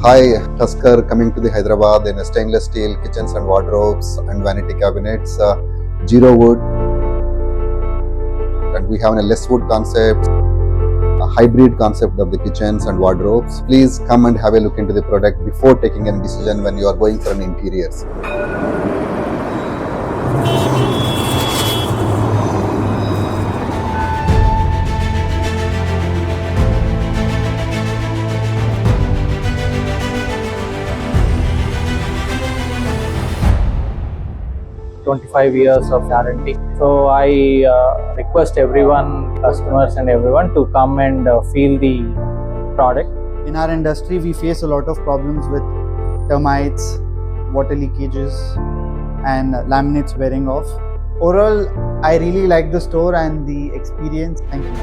Hi, Tusker coming to the Hyderabad in stainless steel kitchens and wardrobes and vanity cabinets, zero wood, and we have a less wood concept, a hybrid concept of the kitchens and wardrobes. Please come and have a look into the product before taking a decision when you are going for an interiors. 25 years of guarantee. So I request everyone, customers and everyone to come and feel the product. In our industry, we face a lot of problems with termites, water leakages, and laminates wearing off. Overall, I really like the store and the experience. Thank you.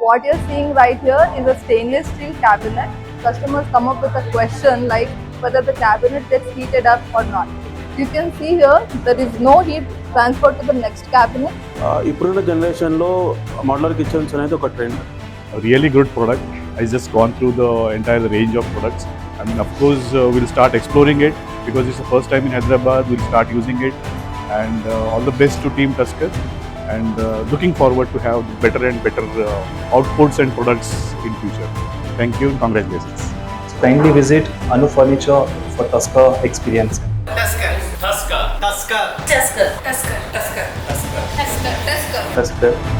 What you're seeing right here is a stainless steel cabinet. Customers come up with a question like whether the cabinet gets heated up or not. You can see here there is no heat transferred to the next cabinet. ఇప్పుడున్న జనరేషన్లో modular kitchens అనేది ఒక trend. Really good product. I just gone through the entire range of products. I mean, of course, we'll start exploring it because it's the first time in Hyderabad. We'll start using it, and all the best to Team Tusker. And looking forward to have better and better outputs and products in future. Thank you and congratulations. Kindly visit Anu Furniture for Tusker experience. Tusker. Tusker. Tusker. Tusker. Tusker. Tusker. Tusker. Tusker. Tusker.